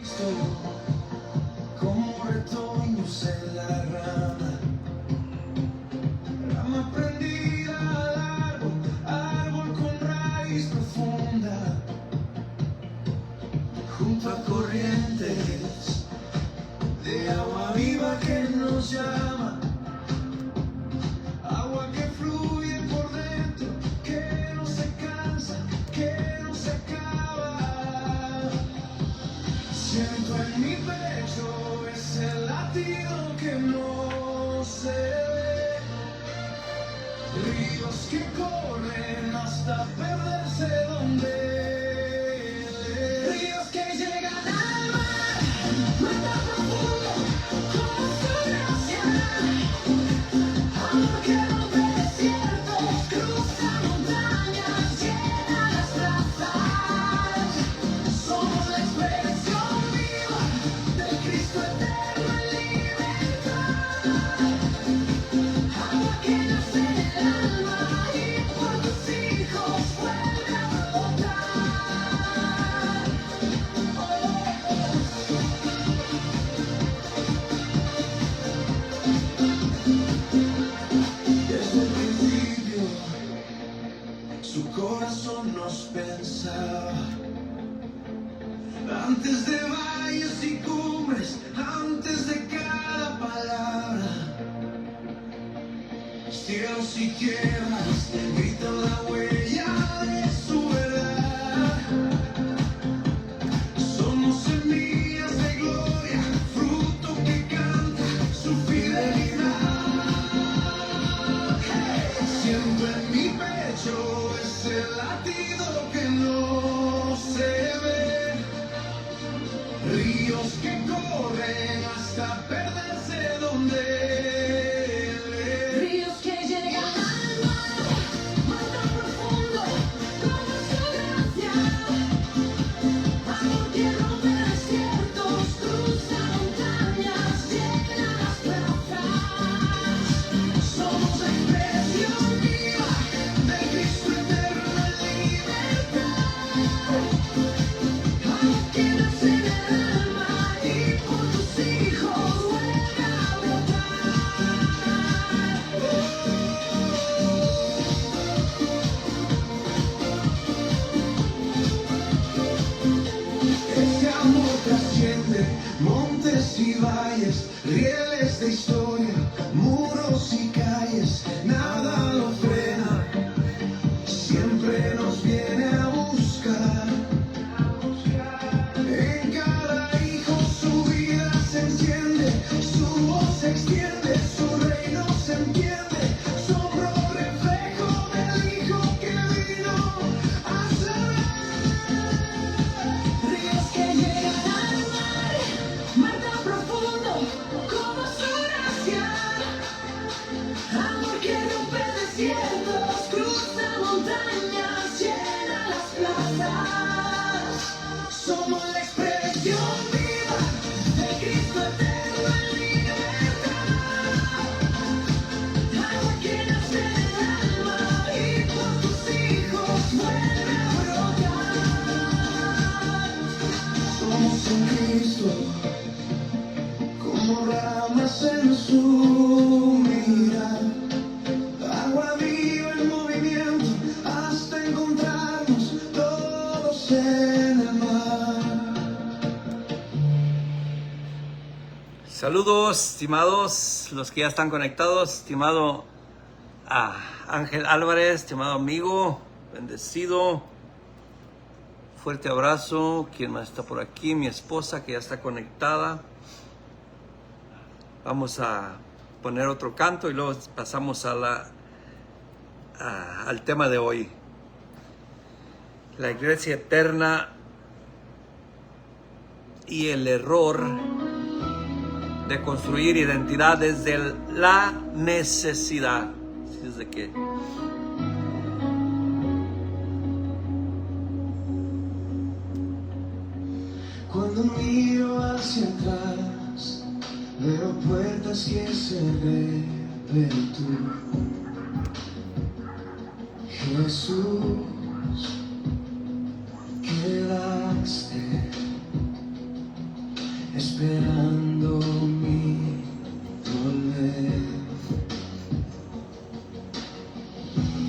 Estoy como retoños en la rama prendida al árbol con raíz profunda, junto a corrientes de agua viva que nos llama, agua que fluye por dentro, que no se cansa, que no se acaba. Siento en mi pecho ese latido que no se ve, ríos que corren hasta perderse donde, ríos que llegan al mar, tan profundo como su gracia, amor que rompe desiertos, cruza montañas, llena las plazas. Somos la expresión viva del Cristo eterno en libertad, agua que nace del alma y por tus hijos vuelve a brotar. Desde el principio su corazón nos pensaba, antes de valles y cumbres, antes de cada palabra. Cielos y tierras gritan la huella de su verdad. Somos semillas de gloria, fruto que canta su fidelidad. Siento en mi pecho ese latido que no se ve, ríos que corren hasta perderse donde, ríos que llegan al mar tan profundo como su gracia, amor que rompe desiertos, cruza montañas, llena las plazas. Somos la expresión viva del Cristo eterno en libertad, agua que nace del alma y por tus hijos vuelve a brotar. Ese amor trasciende montes y valles, rieles de historia, muros y calles, nada lo frena, siempre nos viene a buscar. En cada hijo su vida se enciende, su voz se extiende, su reino se entiende, sombra reflejo del hijo que vino a salvar. Ríos que llegan al mar tan profundo como su gracia, amor que rompe desiertos, cruza montañas, llena las plazas. Somos la expresión viva del Cristo eterno en libertad, agua que nace del alma y por tus hijos vuelve a brotar. Somos en Cristo como ramas en su mirada, agua viva en movimiento hasta encontrarnos todos en el mar. Saludos, estimados, los que ya están conectados, estimado Ángel Álvarez, estimado amigo, bendecido, fuerte abrazo. ¿Quién más está por aquí? Mi esposa que ya está conectada. Vamos a poner otro canto y luego pasamos al tema de hoy. La iglesia eterna y el error de construir identidad desde la necesidad. Desde que Cuando miro hacia atrás, veo puertas que cerré, pero tú, Jesús, quedaste. esperando mi volver.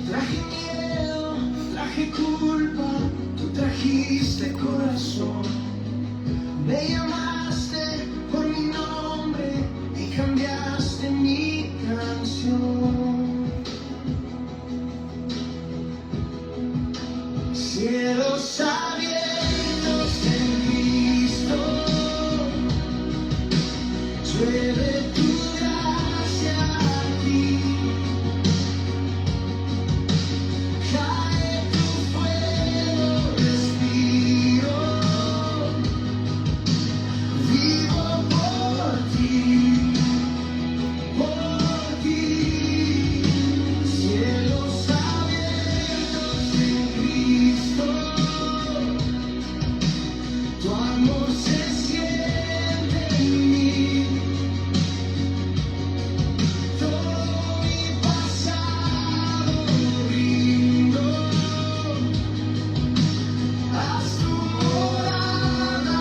Traje miedo, traje culpa, tú trajiste corazón. Me llamaste por mi nombre y cambiaste mi canción. Cielos abiertos en Cristo, llueve tu gracia aquí, cae tu fuego, respiro, vivo por ti, cielos abiertos en Cristo, tu amor se siente en mí. Todo mi pasado rindo, haz tu morada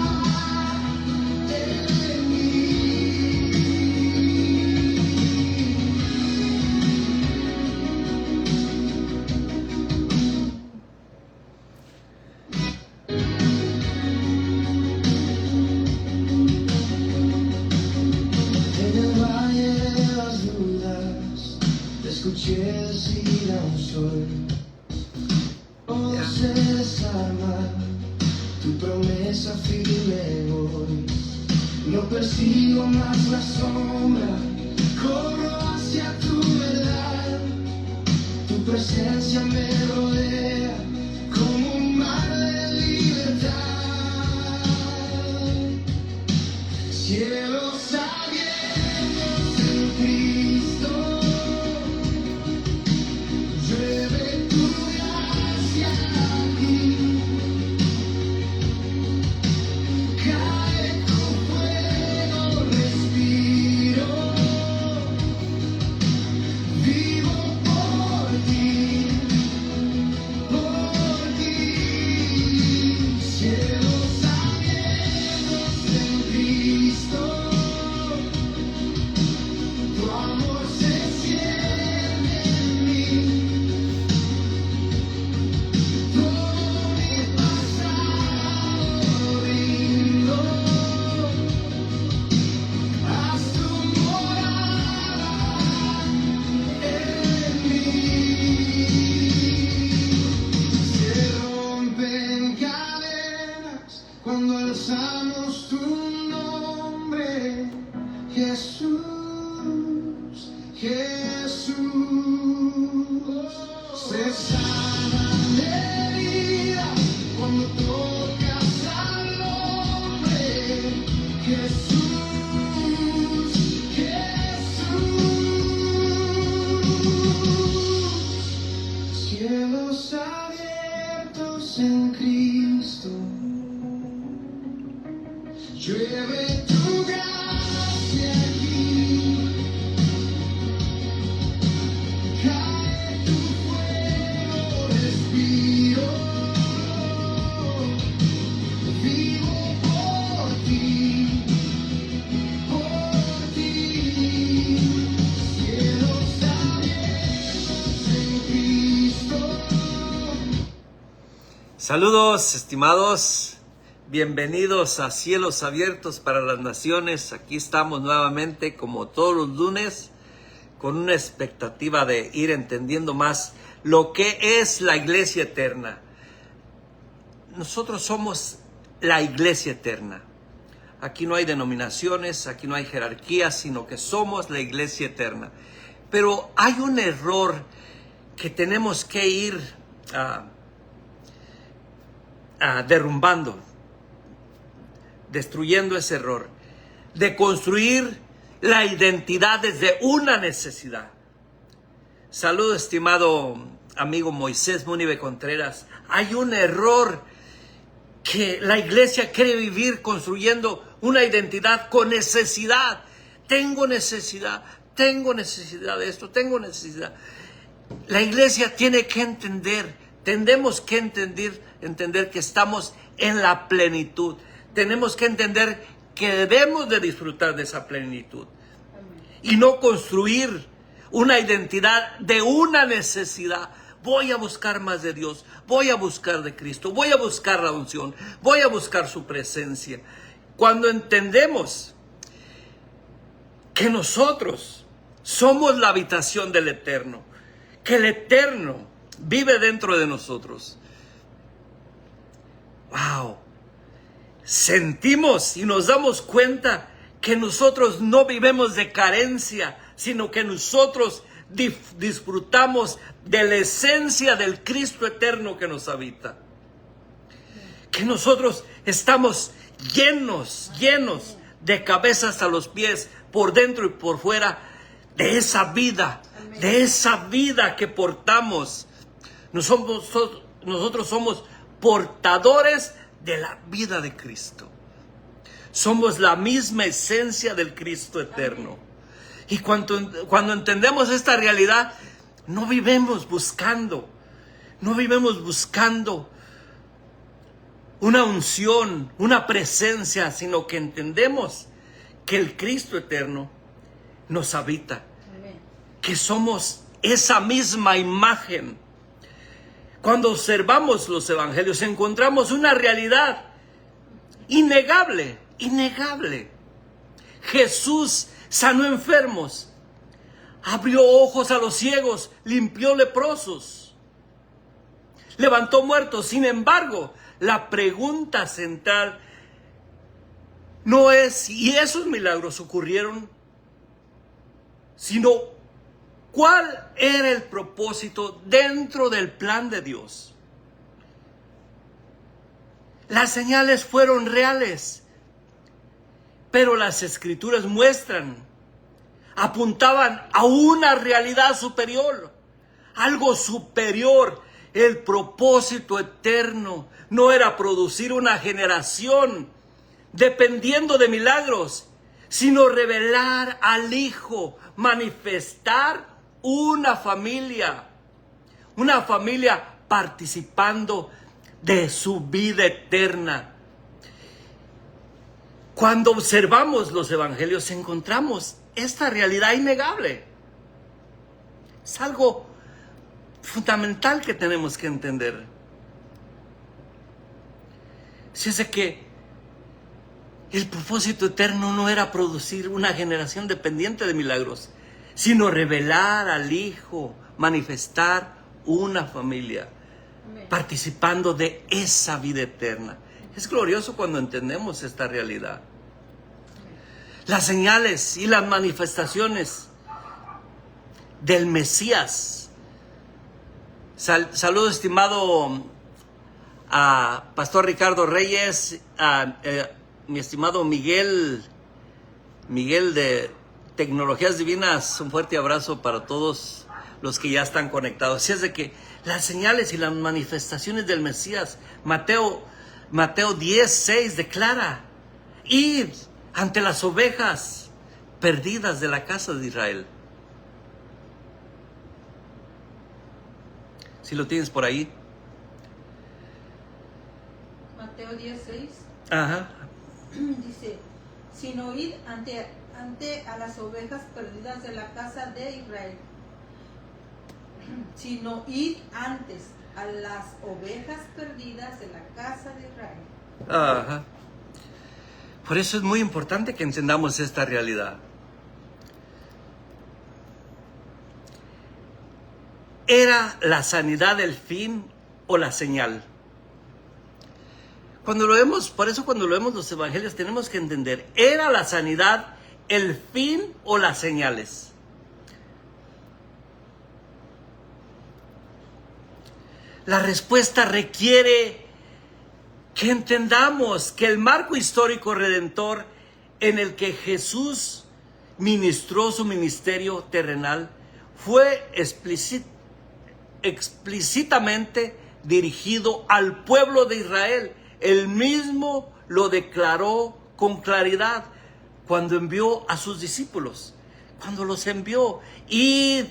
en mí. En el valle de las dudas, te escuché decir a un sol, todo se desarma, tu promesa firme voy. No persigo más la sombra, corro hacia tu verdad, tu presencia me rodea como un mar de libertad. Cielos abiertos en Cristo, llueve tu gracia aquí, cae tu fuego, respiro, vivo por ti, cielos abiertos en Cristo. Tu amor se siente en mí, todo mi pasado rindo, haz tu morada en mí. Se rompen cadenas cuando alzamos tu nombre, Jesús. Jesús, se sanan heridas cuando tocas al hombre, Jesús, cielos abiertos en Cristo, llueve tu gracia aquí. Cae tu fuego, respiro, vivo por ti, cielos abiertos en Cristo. Saludos, estimados. Bienvenidos a Cielos Abiertos para las Naciones. Aquí estamos nuevamente, como todos los lunes, con una expectativa de ir entendiendo más lo que es la iglesia eterna. Nosotros somos la iglesia eterna. Aquí no hay denominaciones, aquí no hay jerarquías, sino que somos la iglesia eterna. Pero hay un error que tenemos que ir derrumbando, destruyendo ese error, de construir la identidad desde una necesidad. Saludo, estimado amigo Moisés Múnive Contreras. Hay un error que la iglesia quiere vivir construyendo una identidad con necesidad. Tengo necesidad de esto, tengo necesidad. La iglesia tiene que entender, tenemos que entender que estamos en la plenitud. Tenemos que entender que debemos de disfrutar de esa plenitud y no construir una identidad de una necesidad. Voy a buscar más de Dios, voy a buscar de Cristo, voy a buscar la unción, voy a buscar su presencia. Cuando entendemos que nosotros somos la habitación del Eterno, que el Eterno vive dentro de nosotros. ¡Wow! Sentimos y nos damos cuenta que nosotros no vivimos de carencia, sino que nosotros disfrutamos de la esencia del Cristo eterno que nos habita. Que nosotros estamos llenos de cabeza hasta los pies, por dentro y por fuera, de esa vida, de esa vida que portamos. Nosotros somos portadores de la vida de Cristo. Somos la misma esencia del Cristo eterno. Y cuando entendemos esta realidad, no vivimos buscando una unción, una presencia, sino que entendemos que el Cristo eterno nos habita. Amén. Que somos esa misma imagen. Cuando observamos los evangelios, encontramos una realidad innegable. Jesús sanó enfermos, abrió ojos a los ciegos, limpió leprosos, levantó muertos. Sin embargo, la pregunta central no es si esos milagros ocurrieron, sino cuál era el propósito dentro del plan de Dios. Las señales fueron reales, pero las escrituras apuntaban a una realidad superior, algo superior. El propósito eterno no era producir una generación dependiendo de milagros, sino revelar al Hijo, manifestar una familia participando de su vida eterna. Cuando observamos los evangelios, encontramos esta realidad innegable. Es algo fundamental que tenemos que entender. Si es que el propósito eterno no era producir una generación dependiente de milagros, sino revelar al Hijo, manifestar una familia, participando de esa vida eterna. Es glorioso cuando entendemos esta realidad. Las señales y las manifestaciones del Mesías. Saludo, estimado a Pastor Ricardo Reyes, a mi estimado Miguel de Tecnologías Divinas. Un fuerte abrazo para todos los que ya están conectados. Así es de que las señales y las manifestaciones del Mesías, Mateo 10:6 declara: id ante las ovejas perdidas de la casa de Israel. Si lo tienes por ahí. Mateo 10:6. Ajá. Dice: sino id ante a las ovejas perdidas de la casa de Israel. Sino id antes a las ovejas perdidas de la casa de Israel. Ajá. Por eso es muy importante que entendamos esta realidad. ¿Era la sanidad el fin o la señal? Cuando lo vemos los evangelios, tenemos que entender: ¿era la sanidad el fin o las señales? La respuesta requiere que entendamos que el marco histórico redentor en el que Jesús ministró su ministerio terrenal fue explícitamente dirigido al pueblo de Israel. Él mismo lo declaró con claridad cuando envió a sus discípulos, cuando los envió: id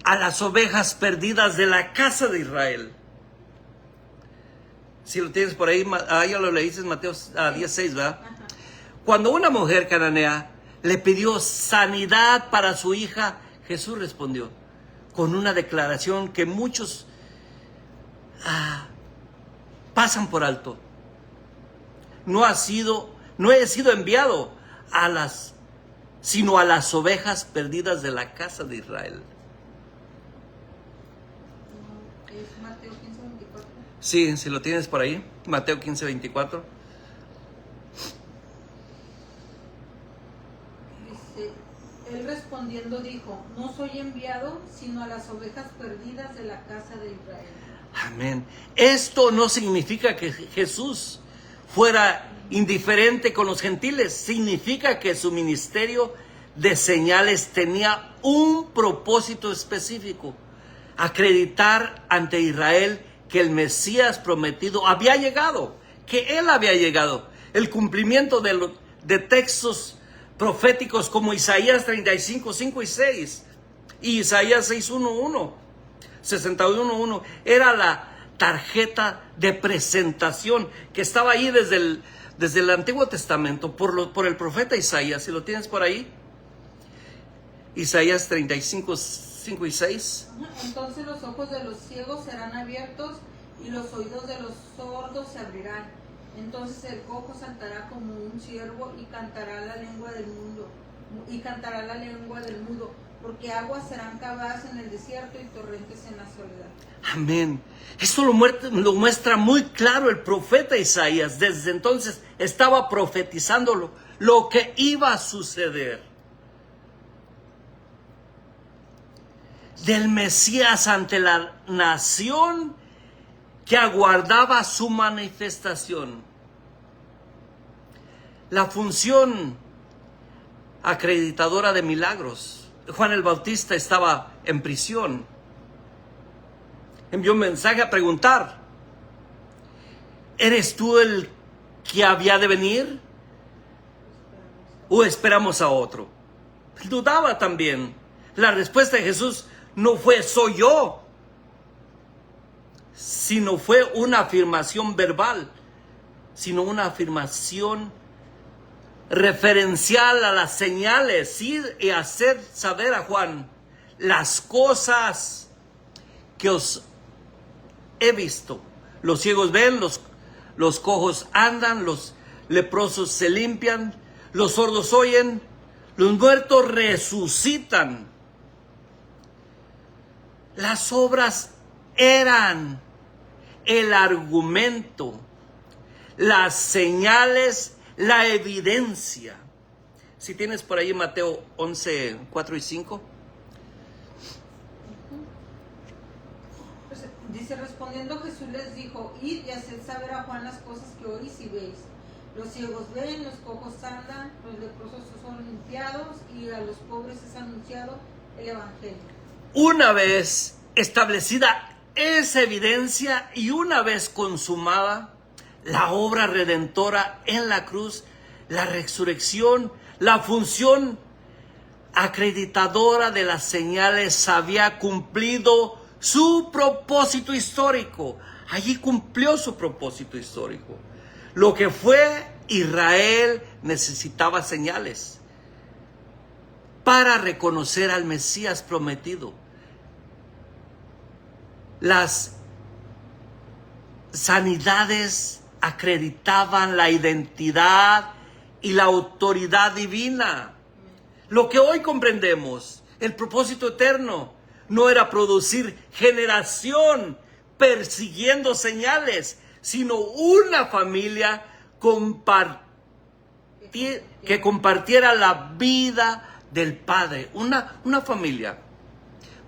a las ovejas perdidas de la casa de Israel. Si lo tienes por ahí, ya lo leíste, Mateo 10:6, ¿verdad? Cuando una mujer cananea le pidió sanidad para su hija, Jesús respondió con una declaración que muchos pasan por alto. No he sido enviado sino a las ovejas perdidas de la casa de Israel. Es Mateo 15:24. Sí, si lo tienes por ahí, Mateo 15:24. Dice, él respondiendo dijo, no soy enviado sino a las ovejas perdidas de la casa de Israel. Amén. Esto no significa que Jesús fuera indiferente con los gentiles. Significa que su ministerio de señales tenía un propósito específico: acreditar ante Israel que el Mesías prometido había llegado, que Él había llegado. El cumplimiento de textos proféticos como Isaías 35:5 y 6 y Isaías 61:1 era la tarjeta de presentación que estaba ahí desde el Antiguo Testamento por el profeta Isaías. Si lo tienes por ahí, Isaías 35:5 y 6. Entonces los ojos de los ciegos serán abiertos y los oídos de los sordos se abrirán. Entonces el cojo saltará como un ciervo y cantará la lengua del mudo, porque aguas serán cavadas en el desierto y torrentes en la soledad. Amén. Esto lo muestra muy claro el profeta Isaías. Desde entonces estaba profetizando lo que iba a suceder. Del Mesías ante la nación que aguardaba su manifestación. La función acreditadora de milagros. Juan el Bautista estaba en prisión. Envió un mensaje a preguntar: ¿eres tú el que había de venir? ¿O esperamos a otro? Dudaba también. La respuesta de Jesús no fue soy yo, sino fue una afirmación verbal, sino una afirmación referencial a las señales, ir y hacer saber a Juan las cosas que os he visto. Los ciegos ven, los cojos andan, los leprosos se limpian, los sordos oyen, los muertos resucitan. Las obras eran el argumento, las señales, la evidencia. Si tienes por ahí Mateo 11:4 y 5. Dice, respondiendo Jesús les dijo, id y haced saber a Juan las cosas que oís y veis. Los ciegos ven, los cojos andan, los leprosos son limpiados y a los pobres es anunciado el evangelio. Una vez establecida esa evidencia y una vez consumada la obra redentora en la cruz, la resurrección, la función acreditadora de las señales había cumplido su propósito histórico. Allí cumplió su propósito histórico. Lo que fue Israel necesitaba señales para reconocer al Mesías prometido. Las sanidades acreditaban la identidad y la autoridad divina. Lo que hoy comprendemos, el propósito eterno, no era producir generación persiguiendo señales, sino una familia que compartiera la vida del Padre. Una familia.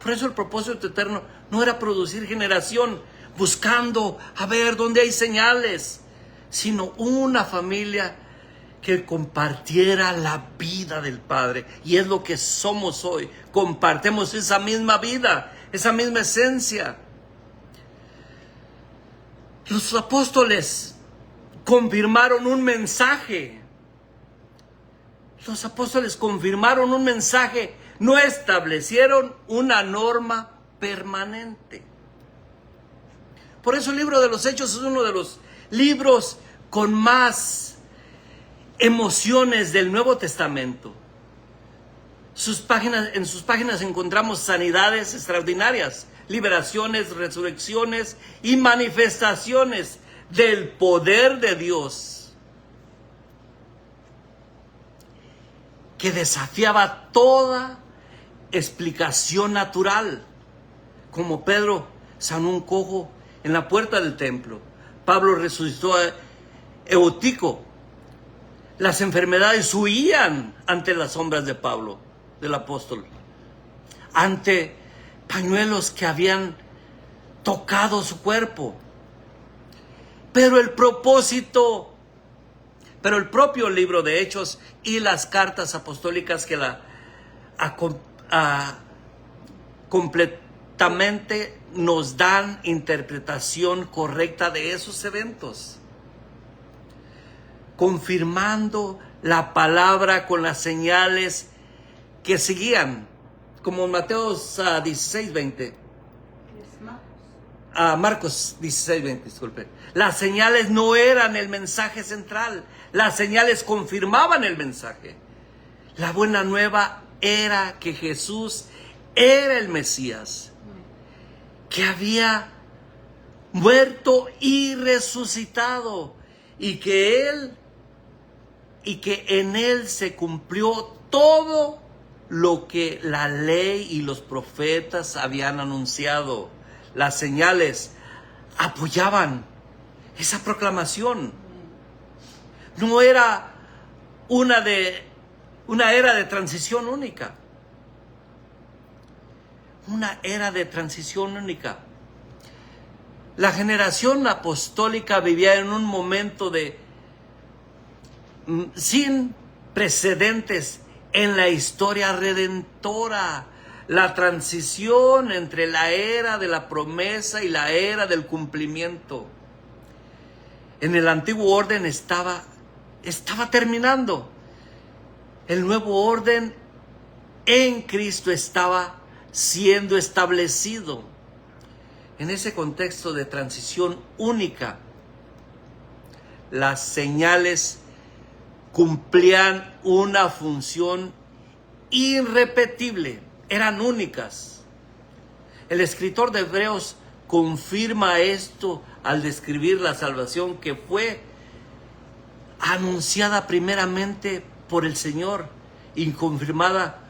Por eso el propósito eterno no era producir generación buscando a ver dónde hay señales, sino una familia que compartiera la vida del Padre. Y es lo que somos hoy. Compartimos esa misma vida, esa misma esencia. Los apóstoles confirmaron un mensaje. Los apóstoles confirmaron un mensaje, no establecieron una norma permanente. Por eso el libro de los Hechos es uno de los libros con más emociones del Nuevo Testamento. En sus páginas encontramos sanidades extraordinarias, liberaciones, resurrecciones y manifestaciones del poder de Dios que desafiaba toda explicación natural, como Pedro sanó un cojo en la puerta del templo. Pablo resucitó a Eutico. Las enfermedades huían ante las sombras de Pablo, del apóstol, ante pañuelos que habían tocado su cuerpo. Pero el propio libro de Hechos y las cartas apostólicas que completamente nos dan interpretación correcta de esos eventos, confirmando la palabra con las señales que seguían, como en Mateo 16:20. Marcos 16:20, disculpe. Las señales no eran el mensaje central, las señales confirmaban el mensaje. La buena nueva era que Jesús era el Mesías, que había muerto y resucitado, y que en él se cumplió todo lo que la ley y los profetas habían anunciado. Las señales apoyaban esa proclamación. No era una era de transición única. Una era de transición única. La generación apostólica vivía en un momento sin precedentes en la historia redentora. La transición entre la era de la promesa y la era del cumplimiento. En el antiguo orden estaba terminando. El nuevo orden en Cristo estaba siendo establecido. En ese contexto de transición única, las señales cumplían una función irrepetible, eran únicas. El escritor de Hebreos confirma esto al describir la salvación que fue anunciada primeramente por el Señor y confirmada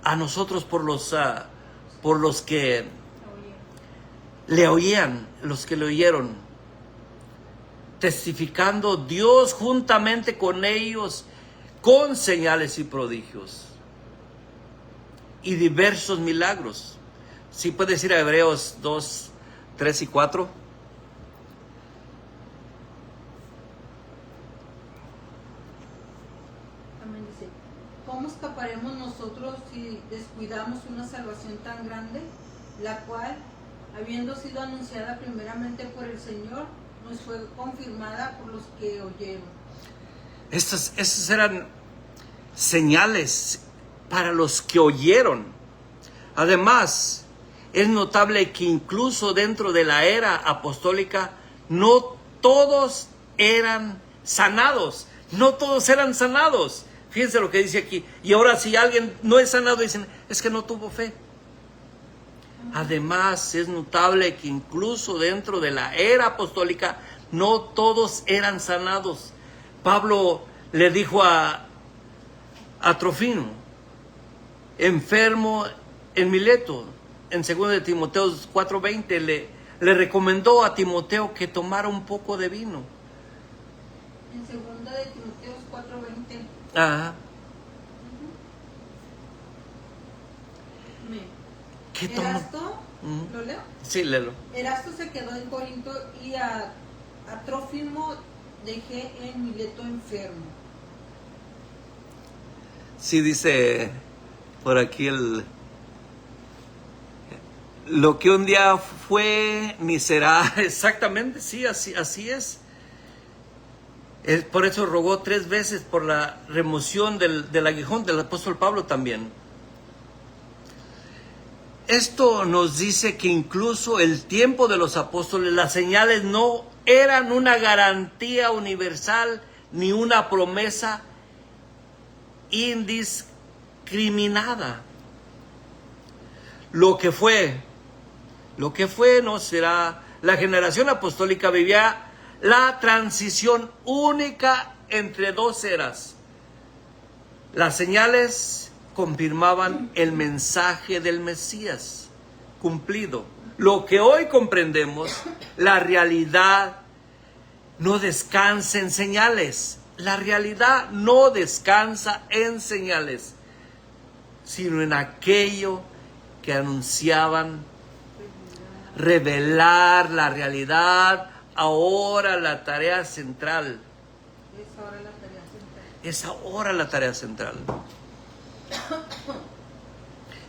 a nosotros por los que le oían, los que le oyeron, testificando Dios juntamente con ellos con señales y prodigios y diversos milagros. Si puedes ir a Hebreos 2, 3 y 4. También dice, ¿cómo escaparemos nosotros si descuidamos una salvación tan grande, la cual, habiendo sido anunciada primeramente por el Señor, nos fue confirmada por los que oyeron? Estas eran señales para los que oyeron. Además, es notable que incluso dentro de la era apostólica no todos eran sanados. No todos eran sanados. Fíjense lo que dice aquí. Y ahora si alguien no es sanado, dicen, es que no tuvo fe. Además, es notable que incluso dentro de la era apostólica no todos eran sanados. Pablo le dijo a Trofimo, enfermo en Mileto, en 2 de Timoteo 4:20, le recomendó a Timoteo que tomara un poco de vino. En 2 de Timoteo 4:20. Ajá. ¿Qué tomó? Erasto, ¿lo leo? Sí, léelo. Erasto se quedó en Corinto y a Trófimo dejé en Mileto enfermo. Sí, dice por aquí lo que un día fue ni será. Exactamente, sí, así es. Por eso rogó 3 veces por la remoción del aguijón del apóstol Pablo también. Esto nos dice que incluso el tiempo de los apóstoles, las señales no eran una garantía universal ni una promesa indiscriminada. Lo que fue no será. La generación apostólica vivía la transición única entre dos eras. Las señales confirmaban el mensaje del Mesías cumplido. Lo que hoy comprendemos, la realidad no descansa en señales. La realidad no descansa en señales, sino en aquello que anunciaban. Revelar la realidad, ahora la tarea central. Es ahora la tarea central.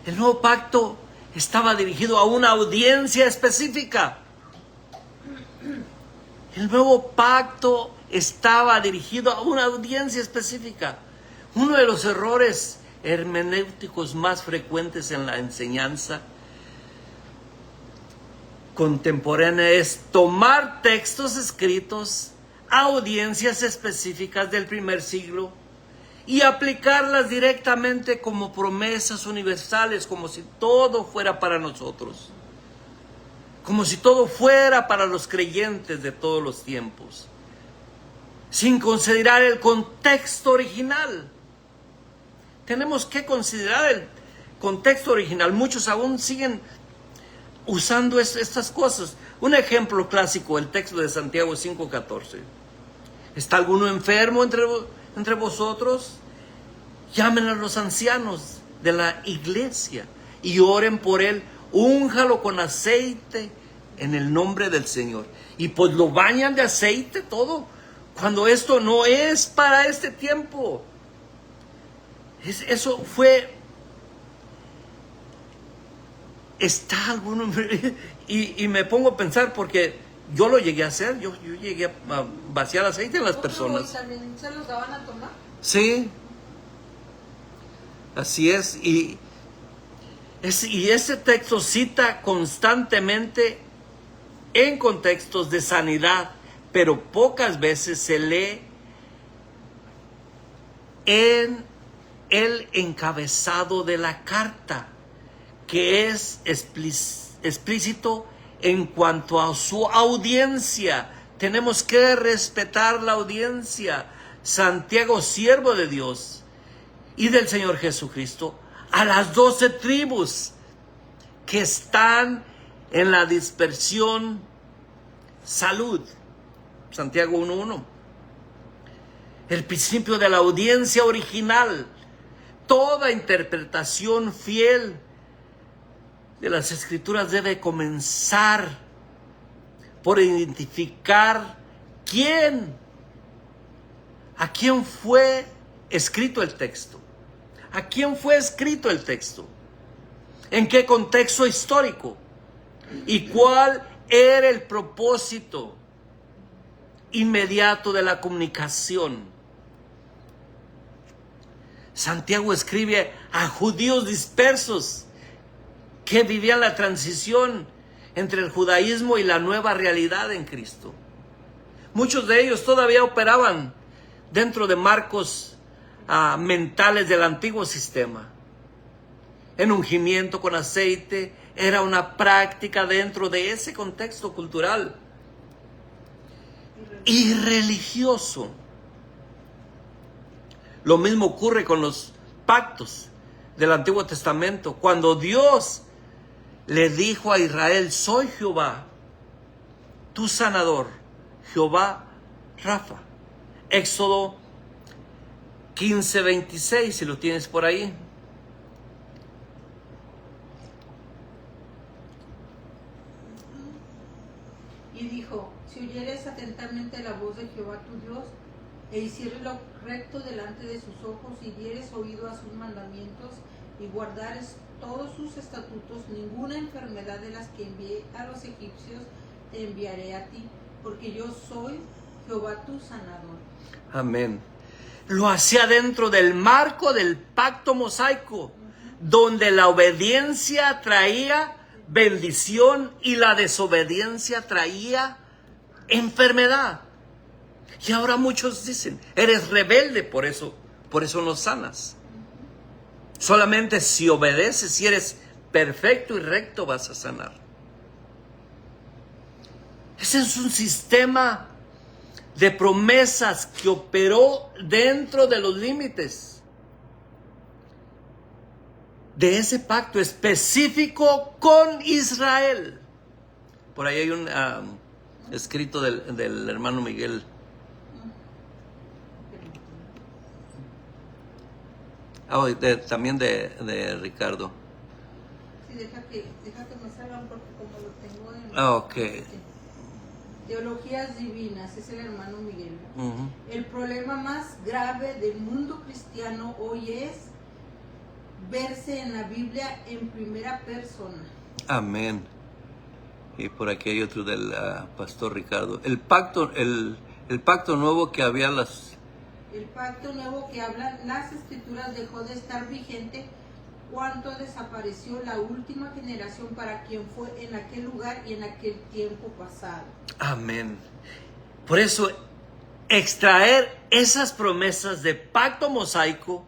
El nuevo pacto estaba dirigido a una audiencia específica. El nuevo pacto estaba dirigido a una audiencia específica. Uno de los errores hermenéuticos más frecuentes en la enseñanza contemporánea es tomar textos escritos a audiencias específicas del primer siglo y aplicarlas directamente como promesas universales, como si todo fuera para nosotros, como si todo fuera para los creyentes de todos los tiempos, sin considerar el contexto original. Tenemos que considerar el contexto original. Muchos aún siguen usando estas cosas. Un ejemplo clásico, el texto de Santiago 5:14. ¿Está alguno enfermo entre vosotros? Llamen a los ancianos de la iglesia y oren por él. Únjalo con aceite en el nombre del Señor. Y pues lo bañan de aceite todo, cuando esto no es para este tiempo. Eso fue... ¿Está alguno? Y me pongo a pensar, porque yo lo llegué a hacer. Yo llegué a vaciar aceite en las personas. ¿Y también se los daban a tomar? Sí, así es. Y ese texto cita constantemente en contextos de sanidad, pero pocas veces se lee en el encabezado de la carta, que es explícito en cuanto a su audiencia. Tenemos que respetar la audiencia. Santiago, siervo de Dios y del Señor Jesucristo, a las 12 tribus que están en la dispersión, salud. Santiago 1:1. El principio de la audiencia original. Toda interpretación fiel de las Escrituras debe comenzar por identificar a quién fue escrito el texto. ¿A quién fue escrito el texto? ¿En qué contexto histórico? ¿Y cuál era el propósito inmediato de la comunicación? Santiago escribe a judíos dispersos que vivían la transición entre el judaísmo y la nueva realidad en Cristo. Muchos de ellos todavía operaban dentro de marcos mentales del antiguo sistema. El ungimiento con aceite era una práctica dentro de ese contexto cultural y religioso. Lo mismo ocurre con los pactos del Antiguo Testamento. Cuando Dios le dijo a Israel: soy Jehová, tu sanador, Jehová Rafa. Éxodo 15:26, si lo tienes por ahí. Y dijo: si oyeres atentamente la voz de Jehová tu Dios, e hicieres lo recto delante de sus ojos, y dieres oído a sus mandamientos, y guardares todos sus estatutos, ninguna enfermedad de las que envié a los egipcios te enviaré a ti, porque yo soy Jehová tu sanador. Amén. Lo hacía dentro del marco del pacto mosaico, donde la obediencia traía bendición y la desobediencia traía enfermedad. Y ahora muchos dicen, eres rebelde, por eso no sanas. Solamente si obedeces, si eres perfecto y recto, vas a sanar. Ese es un sistema de promesas que operó dentro de los límites de ese pacto específico con Israel. Por ahí hay un escrito del hermano Miguel. También de Ricardo. Sí, deja que me salgan porque como lo tengo en... Ok. Teologías divinas, es el hermano Miguel. Uh-huh. El problema más grave del mundo cristiano hoy es verse en la Biblia en primera persona. Amén. Y por aquí hay otro del pastor Ricardo. El pacto nuevo que había El pacto nuevo que hablan las escrituras dejó de estar vigente cuando desapareció la última generación para quien fue en aquel lugar y en aquel tiempo pasado. Amén. Por eso, extraer esas promesas de pacto mosaico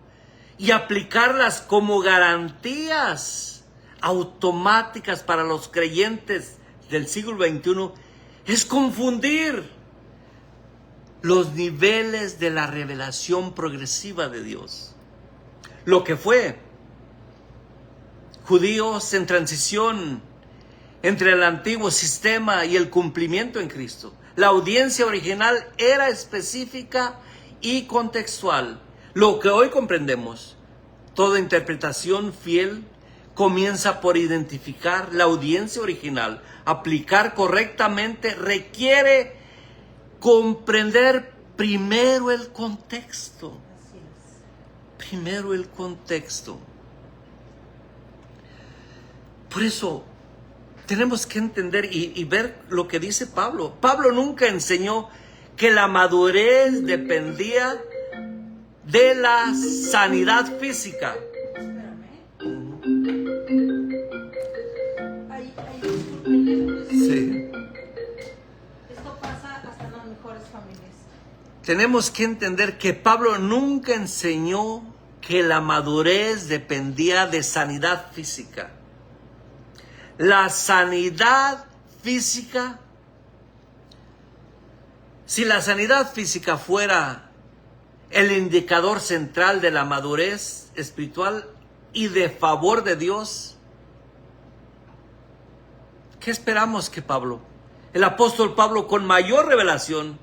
y aplicarlas como garantías automáticas para los creyentes del siglo XXI es confundir los niveles de la revelación progresiva de Dios. Lo que fue judíos en transición entre el antiguo sistema y el cumplimiento en Cristo. La audiencia original era específica y contextual. Lo que hoy comprendemos, toda interpretación fiel comienza por identificar la audiencia original. Aplicar correctamente requiere comprender primero el contexto. Así es. Primero el contexto. Por eso tenemos que entender y ver lo que dice Pablo. Pablo nunca enseñó que la madurez dependía de la sanidad física. Espérame. Ahí disculpen, Sí. esto pasa hasta en las mejores familias. Tenemos que entender que Pablo nunca enseñó que la madurez dependía de sanidad física. La sanidad física, si la sanidad física fuera el indicador central de la madurez espiritual y de favor de Dios, ¿qué esperamos que Pablo, el apóstol Pablo, con mayor revelación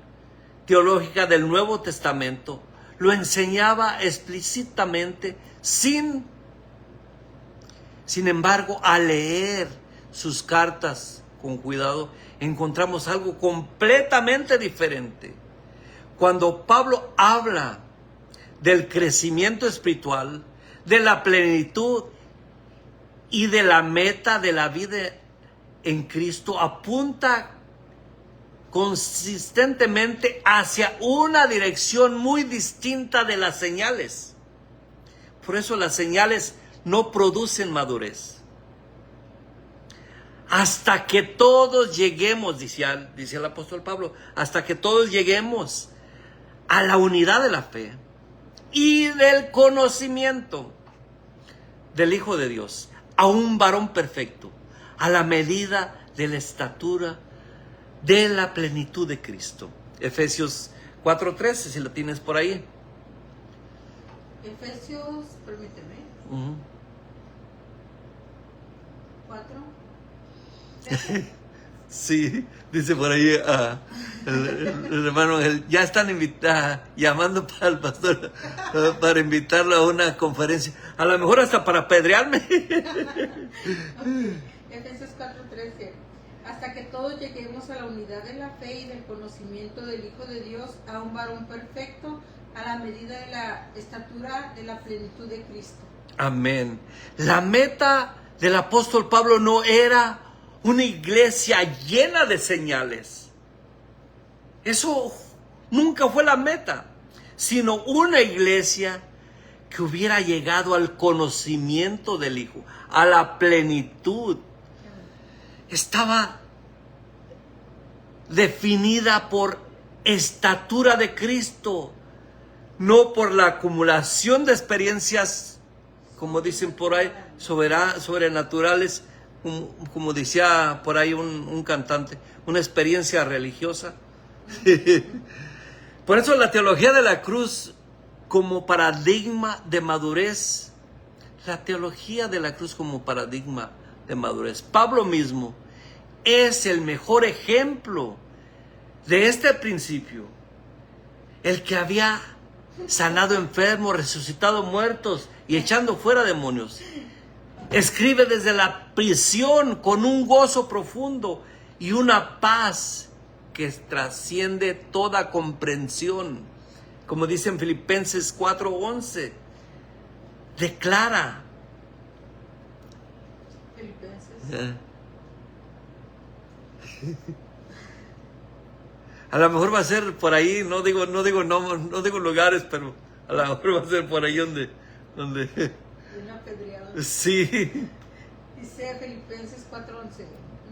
teológica del Nuevo Testamento, lo enseñaba explícitamente? Sin embargo, al leer sus cartas con cuidado, encontramos algo completamente diferente. Cuando Pablo habla del crecimiento espiritual, de la plenitud y de la meta de la vida en Cristo, apunta consistentemente hacia una dirección muy distinta de las señales. Por eso las señales no producen madurez. Hasta que todos lleguemos, dice el apóstol Pablo, hasta que todos lleguemos a la unidad de la fe y del conocimiento del Hijo de Dios, a un varón perfecto, a la medida de la estatura de la plenitud de Cristo. Efesios 4:13, si lo tienes por ahí. Efesios, permíteme. 4. Sí, dice por ahí el hermano Ángel, ya están llamando para el pastor para invitarlo a una conferencia, a lo mejor hasta para apedrearme. Efesios 4:13. Hasta que todos lleguemos a la unidad de la fe y del conocimiento del Hijo de Dios, a un varón perfecto, a la medida de la estatura de la plenitud de Cristo. Amén. La meta del apóstol Pablo no era una iglesia llena de señales. Eso nunca fue la meta, sino una iglesia que hubiera llegado al conocimiento del Hijo, a la plenitud. Estaba definida por estatura de Cristo, no por la acumulación de experiencias, como dicen por ahí, sobrenaturales, como decía por ahí un cantante, una experiencia religiosa. Por eso la teología de la cruz como paradigma de madurez, la teología de la cruz como paradigma de madurez. Pablo mismo es el mejor ejemplo de este principio, el que había sanado enfermos, resucitado muertos y echando fuera demonios. Escribe desde la prisión con un gozo profundo y una paz que trasciende toda comprensión. Como dice en Filipenses 4:11, declara. Filipenses. A lo mejor va a ser por ahí, no digo lugares, pero a lo mejor va a ser por ahí donde Bien apedreado. sí. Dice Filipenses 4:11,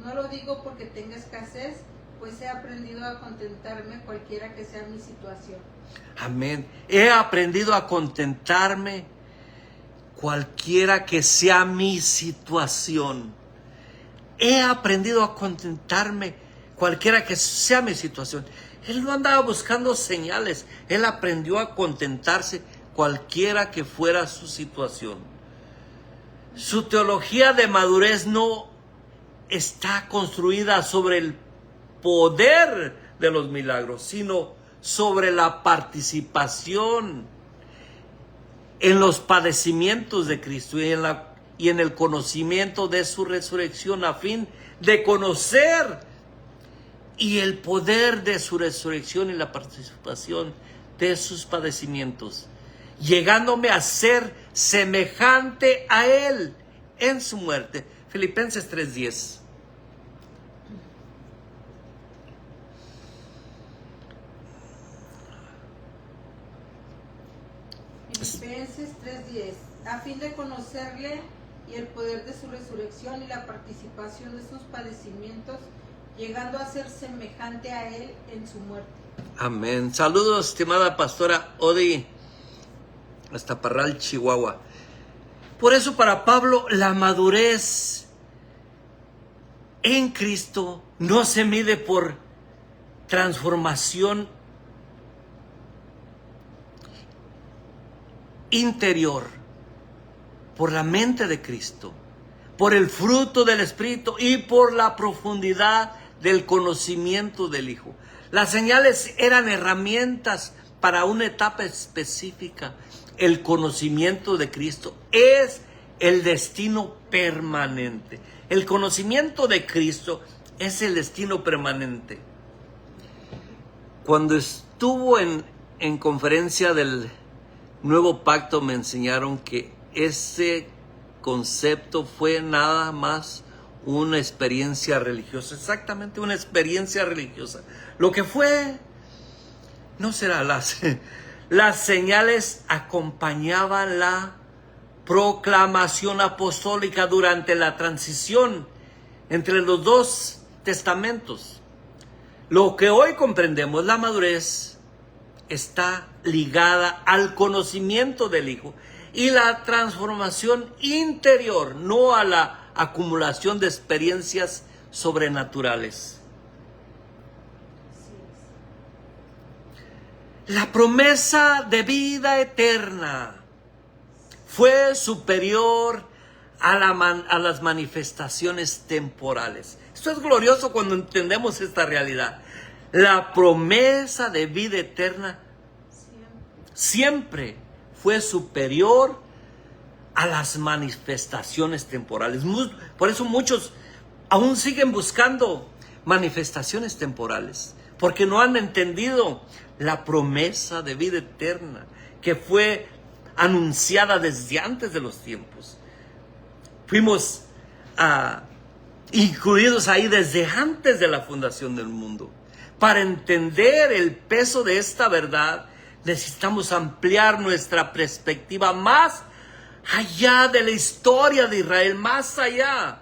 no lo digo porque tenga escasez, pues he aprendido a contentarme cualquiera que sea mi situación. Amén. He aprendido a contentarme cualquiera que sea mi situación. He aprendido a contentarme cualquiera que sea mi situación. Él no andaba buscando señales. Él aprendió a contentarse cualquiera que fuera su situación. Su teología de madurez no está construida sobre el poder de los milagros, sino sobre la participación en los padecimientos de Cristo y en el conocimiento de su resurrección, a fin de conocer y el poder de su resurrección y la participación de sus padecimientos, llegándome a ser semejante a Él en su muerte. Filipenses 3:10. Filipenses 3:10, a fin de conocerle y el poder de su resurrección y la participación de sus padecimientos, llegando a ser semejante a Él en su muerte. Amén. Saludos, estimada pastora Odi, hasta Parral, Chihuahua. Por eso para Pablo la madurez en Cristo no se mide por transformación interior, por la mente de Cristo, por el fruto del Espíritu y por la profundidad del conocimiento del Hijo. Las señales eran herramientas para una etapa específica. El conocimiento de Cristo es el destino permanente. El conocimiento de Cristo es el destino permanente. Cuando estuvo en conferencia del Nuevo Pacto, me enseñaron que ese concepto fue nada más una experiencia religiosa, exactamente una experiencia religiosa. Lo que fue, no será las señales acompañaban la proclamación apostólica durante la transición entre los dos testamentos. Lo que hoy comprendemos, la madurez, está ligada al conocimiento del Hijo y la transformación interior, no a la acumulación de experiencias sobrenaturales. La promesa de vida eterna fue superior a las manifestaciones temporales. Esto es glorioso cuando entendemos esta realidad. La promesa de vida eterna siempre fue superior a las manifestaciones temporales. Por eso muchos aún siguen buscando manifestaciones temporales, porque no han entendido la promesa de vida eterna que fue anunciada desde antes de los tiempos. Fuimos incluidos ahí desde antes de la fundación del mundo. Para entender el peso de esta verdad, necesitamos ampliar nuestra perspectiva más allá de la historia de Israel, más allá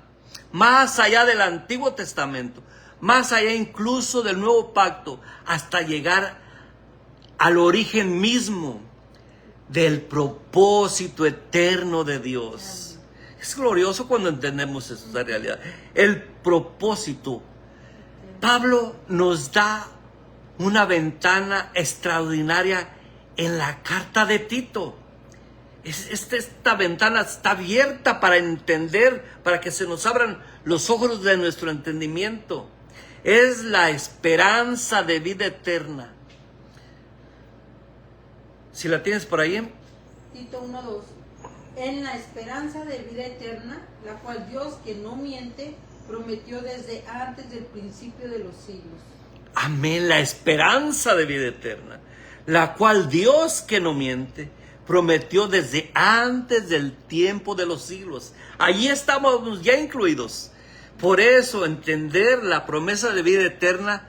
del Antiguo Testamento, más allá incluso del nuevo pacto, hasta llegar al origen mismo del propósito eterno de Dios. Es glorioso cuando entendemos esa realidad. El propósito. Pablo nos da una ventana extraordinaria en la carta de Tito. Esta ventana está abierta para entender, para que se nos abran los ojos de nuestro entendimiento. Es la esperanza de vida eterna. Si la tienes por ahí. Tito 1:2. En la esperanza de vida eterna, la cual Dios, que no miente, prometió desde antes del principio de los siglos. Amén, la esperanza de vida eterna, la cual Dios, que no miente, prometió desde antes del tiempo de los siglos. Allí estamos ya incluidos. Por eso entender la promesa de vida eterna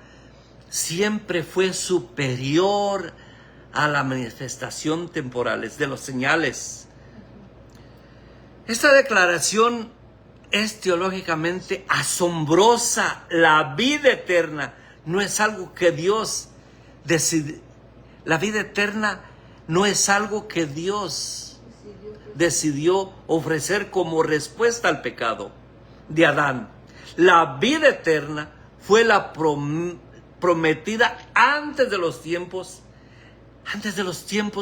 siempre fue superior a la manifestación temporales de los señales. Esta declaración es teológicamente asombrosa. La vida eterna no es algo que Dios decide. La vida eterna no es algo que Dios decidió ofrecer como respuesta al pecado de Adán. La vida eterna fue la prometida antes de los tiempos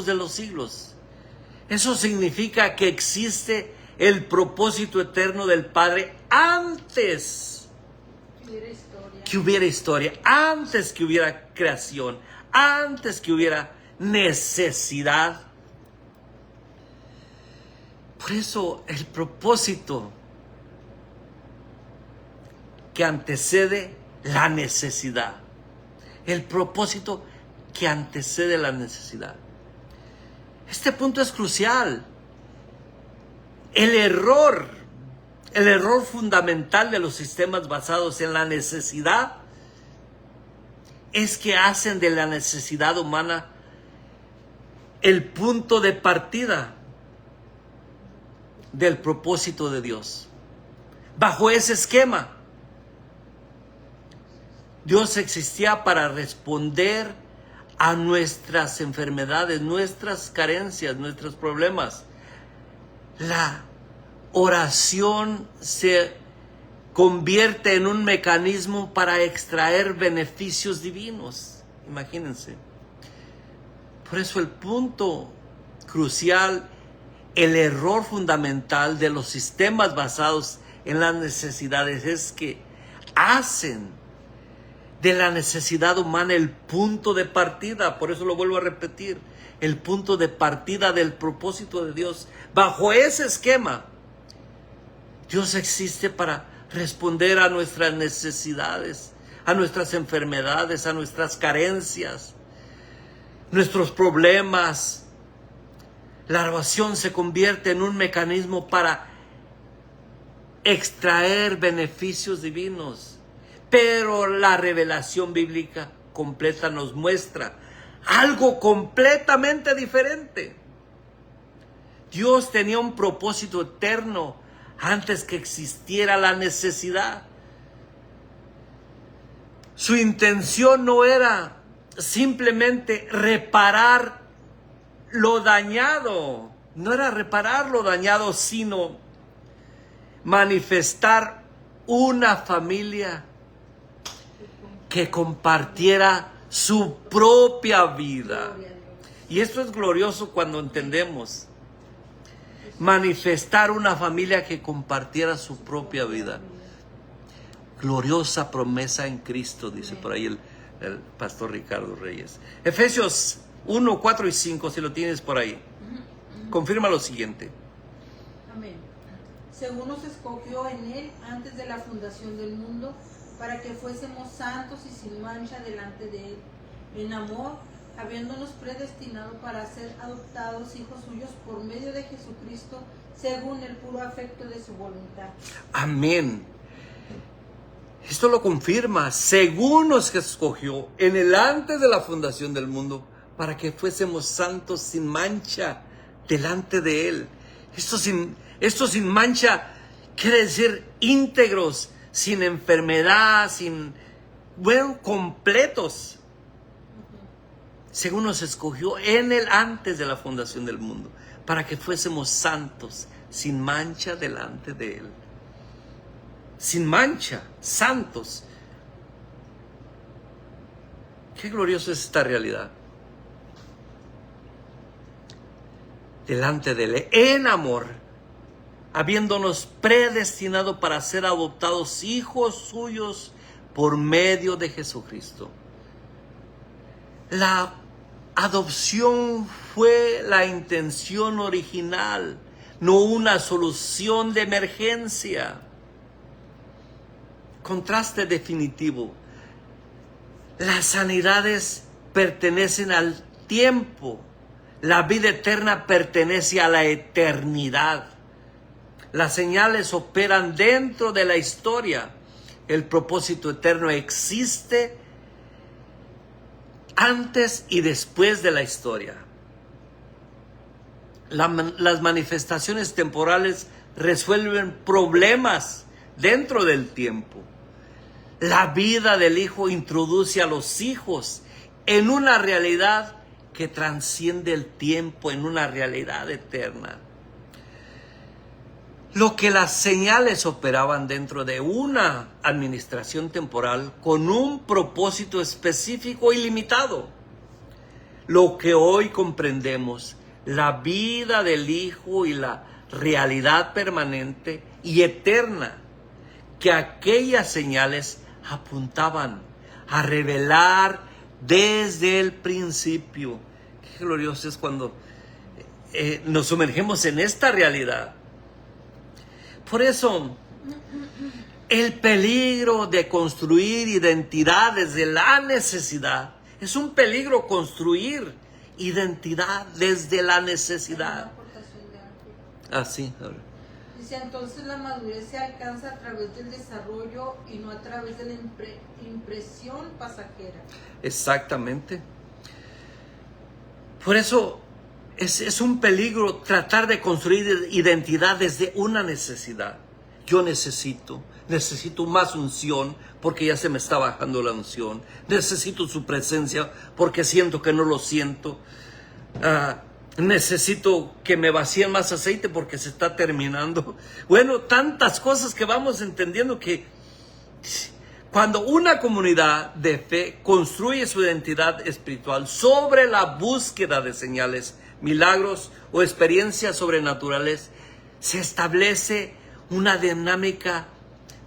de los siglos. Eso significa que existe el propósito eterno del Padre antes que hubiera historia, antes que hubiera creación, antes que hubiera necesidad. Por eso el propósito que antecede la necesidad. El propósito que antecede la necesidad. Este punto es crucial. El error fundamental de los sistemas basados en la necesidad es que hacen de la necesidad humana el punto de partida del propósito de Dios. Bajo ese esquema, Dios existía para responder a nuestras enfermedades, nuestras carencias, nuestros problemas. La oración se convierte en un mecanismo para extraer beneficios divinos. Imagínense. Por eso el punto crucial, el error fundamental de los sistemas basados en las necesidades es que hacen de la necesidad humana el punto de partida. Por eso lo vuelvo a repetir, el punto de partida del propósito de Dios. Bajo ese esquema, Dios existe para responder a nuestras necesidades, a nuestras enfermedades, a nuestras carencias, nuestros problemas. La oración se convierte en un mecanismo para extraer beneficios divinos. Pero la revelación bíblica completa nos muestra algo completamente diferente. Dios tenía un propósito eterno antes que existiera la necesidad. Su intención no era simplemente reparar lo dañado, sino manifestar una familia que compartiera su propia vida. Y esto es glorioso cuando entendemos. Manifestar una familia que compartiera su propia vida. Gloriosa promesa en Cristo, dice por ahí el pastor Ricardo Reyes. Efesios 1, 4 y 5, si lo tienes por ahí. Confirma lo siguiente. Amén. Según nos escogió en Él antes de la fundación del mundo, para que fuésemos santos y sin mancha delante de Él, en amor, habiéndonos predestinado para ser adoptados hijos suyos por medio de Jesucristo, según el puro afecto de su voluntad. Amén. Esto lo confirma. Según nos escogió en el antes de la fundación del mundo, para que fuésemos santos sin mancha delante de Él. Esto sin mancha quiere decir íntegros, sin enfermedad, sin fueron completos, según nos escogió en Él antes de la fundación del mundo, para que fuésemos santos, sin mancha delante de Él. Sin mancha, santos. Qué glorioso es esta realidad. Delante de Él, en amor, habiéndonos predestinado para ser adoptados hijos suyos por medio de Jesucristo. La adopción fue la intención original, no una solución de emergencia. Contraste definitivo. Las sanidades pertenecen al tiempo. La vida eterna pertenece a la eternidad. Las señales operan dentro de la historia. El propósito eterno existe antes y después de la historia. Las manifestaciones temporales resuelven problemas dentro del tiempo. La vida del Hijo introduce a los hijos en una realidad que trasciende el tiempo, en una realidad eterna. Lo que las señales operaban dentro de una administración temporal con un propósito específico y limitado. Lo que hoy comprendemos, la vida del Hijo y la realidad permanente y eterna que aquellas señales apuntaban a revelar desde el principio. Qué glorioso es cuando nos sumergimos en esta realidad. Por eso, el peligro de construir identidad desde la necesidad, es un peligro construir identidad desde la necesidad. Así. Dice, entonces la madurez se alcanza a través del desarrollo y no a través de la impresión pasajera. Exactamente. Por eso es un peligro tratar de construir identidad desde una necesidad. Yo necesito más unción porque ya se me está bajando la unción. Necesito su presencia porque siento que no lo siento. Necesito que me vacíen más aceite porque se está terminando. Bueno, tantas cosas que vamos entendiendo que cuando una comunidad de fe construye su identidad espiritual sobre la búsqueda de señales, milagros o experiencias sobrenaturales, se establece una dinámica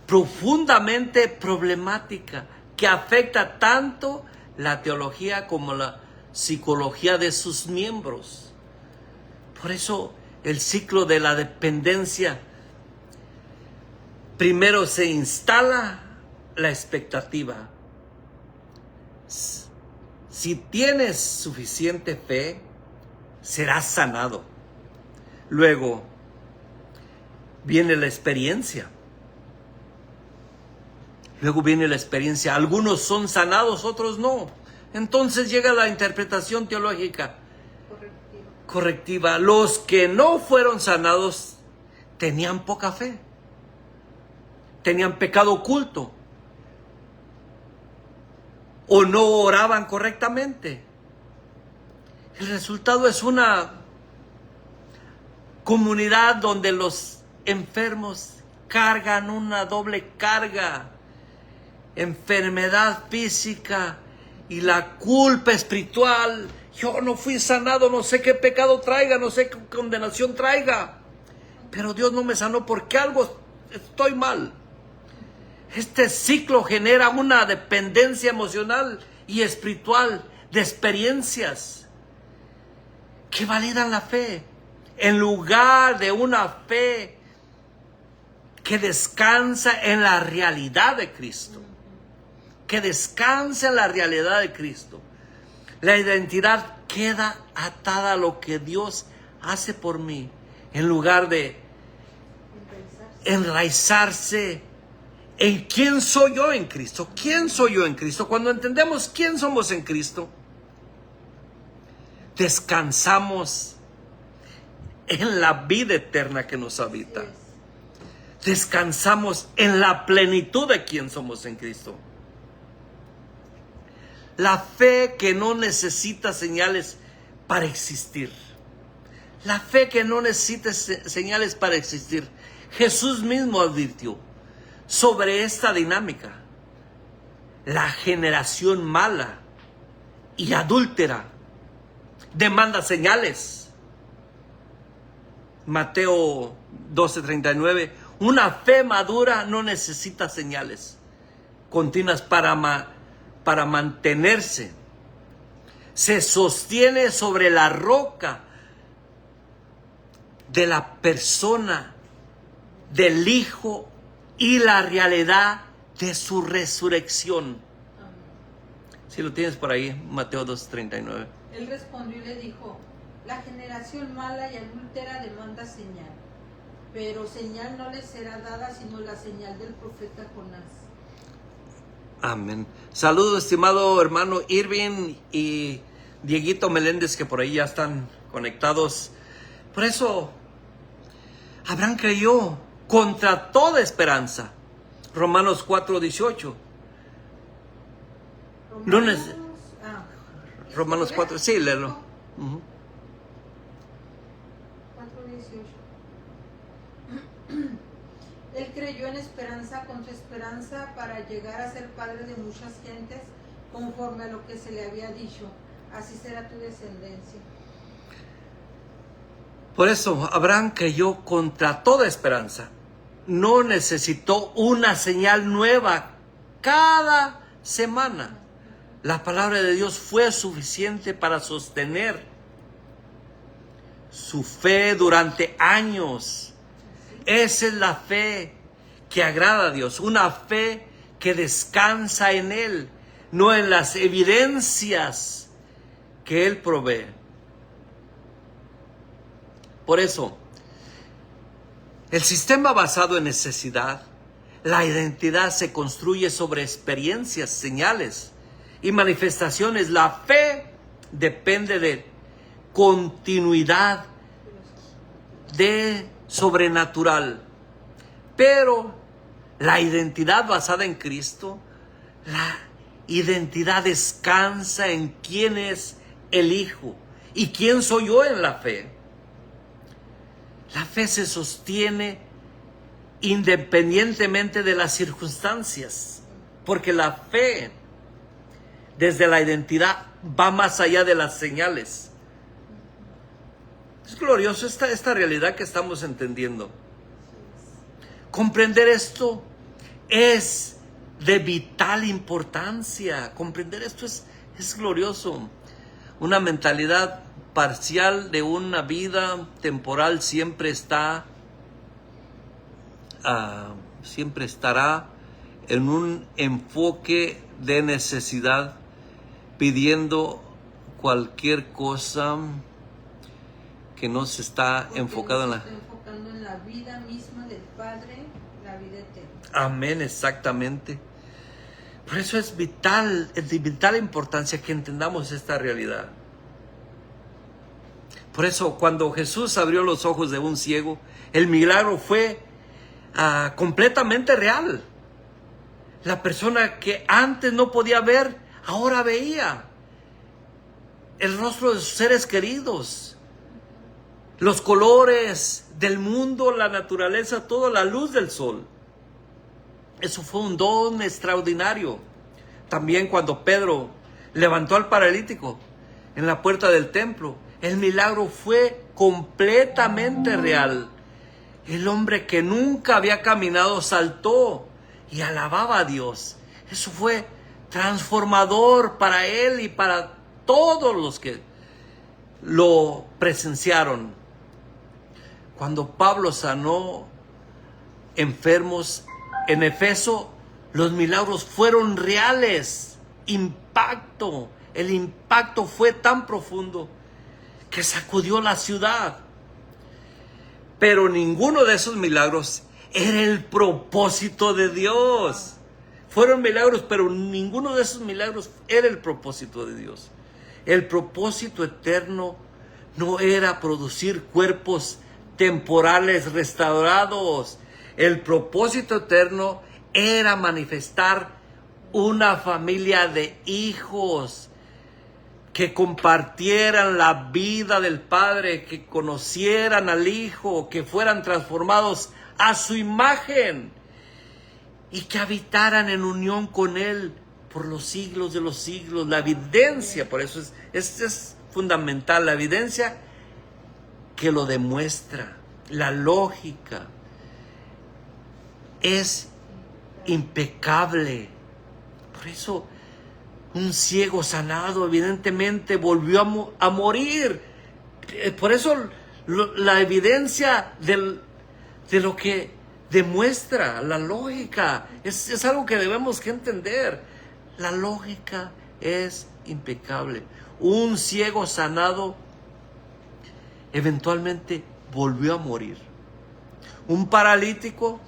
profundamente problemática que afecta tanto la teología como la psicología de sus miembros. Por eso el ciclo de la dependencia, primero se instala la expectativa. Si tienes suficiente fe, serás sanado. Luego viene la experiencia. Algunos son sanados, otros no. Entonces llega la interpretación teológica correctiva. Los que no fueron sanados tenían poca fe. Tenían pecado oculto. O no oraban correctamente. El resultado es una comunidad donde los enfermos cargan una doble carga. Enfermedad física y la culpa espiritual. Yo no fui sanado, no sé qué pecado traiga, no sé qué condenación traiga. Pero Dios no me sanó porque algo estoy mal. Este ciclo genera una dependencia emocional y espiritual de experiencias que validan la fe, en lugar de una fe que descansa en la realidad de Cristo. Que descansa en la realidad de Cristo. La identidad queda atada a lo que Dios hace por mí, en lugar de enraizarse en quién soy yo en Cristo. ¿Quién soy yo en Cristo? Cuando entendemos quién somos en Cristo, descansamos en la vida eterna que nos habita. Descansamos en la plenitud de quién somos en Cristo. La fe que no necesita señales para existir. La fe que no necesita señales para existir. Jesús mismo advirtió sobre esta dinámica. La generación mala y adúltera demanda señales. Mateo 12:39. Una fe madura no necesita señales continuas para mantenerse. Se sostiene sobre la roca de la persona del Hijo y la realidad de su resurrección. Si lo tienes por ahí, Mateo 2:39. Él respondió y le dijo: la generación mala y adúltera demanda señal, pero señal no les será dada sino la señal del profeta Jonás. Amén. Saludos, estimado hermano Irving y Dieguito Meléndez, que por ahí ya están conectados. Por eso, Abraham creyó contra toda esperanza. Romanos 4:18. Romanos 4, sí, léelo. 4:18. Él creyó en esperanza contra esperanza para llegar a ser padre de muchas gentes, conforme a lo que se le había dicho: así será tu descendencia. Por eso Abraham creyó contra toda esperanza. No necesitó una señal nueva cada semana. La palabra de Dios fue suficiente para sostener su fe durante años. Esa es la fe que agrada a Dios, una fe que descansa en Él, no en las evidencias que Él provee. Por eso, el sistema basado en necesidad, la identidad se construye sobre experiencias, señales y manifestaciones. La fe depende de continuidad, de sobrenatural. Pero la identidad basada en Cristo, la identidad descansa en quién es el Hijo y quién soy yo en la fe. La fe se sostiene independientemente de las circunstancias, porque la fe desde la identidad va más allá de las señales. Es glorioso esta realidad que estamos entendiendo. Comprender esto es de vital importancia. Comprender esto es glorioso. Una mentalidad parcial de una vida temporal siempre estará en un enfoque de necesidad, pidiendo cualquier cosa que no se está enfocado en enfocando en la vida misma del Padre, la vida eterna. Amén, exactamente. Por eso es de vital importancia que entendamos esta realidad. Por eso, cuando Jesús abrió los ojos de un ciego, el milagro fue completamente real. La persona que antes no podía ver, ahora veía el rostro de sus seres queridos, los colores del mundo, la naturaleza, toda la luz del sol. Eso fue un don extraordinario. También cuando Pedro levantó al paralítico en la puerta del templo, el milagro fue completamente real. El hombre que nunca había caminado saltó y alababa a Dios. Eso fue transformador para él y para todos los que lo presenciaron. Cuando Pablo sanó enfermos en Efeso, los milagros fueron reales. El impacto fue tan profundo que sacudió la ciudad. Pero ninguno de esos milagros era el propósito de Dios. Fueron milagros, pero ninguno de esos milagros era el propósito de Dios. El propósito eterno no era producir cuerpos temporales restaurados. El propósito eterno era manifestar una familia de hijos que compartieran la vida del Padre, que conocieran al Hijo, que fueran transformados a su imagen y que habitaran en unión con Él por los siglos de los siglos. La evidencia, por eso es fundamental, la evidencia que lo demuestra, la lógica, es impecable. Por eso un ciego sanado evidentemente volvió a morir. Por eso la evidencia de lo que demuestra la lógica es algo que debemos que entender. La lógica es impecable. Un ciego sanado eventualmente volvió a morir. Un paralítico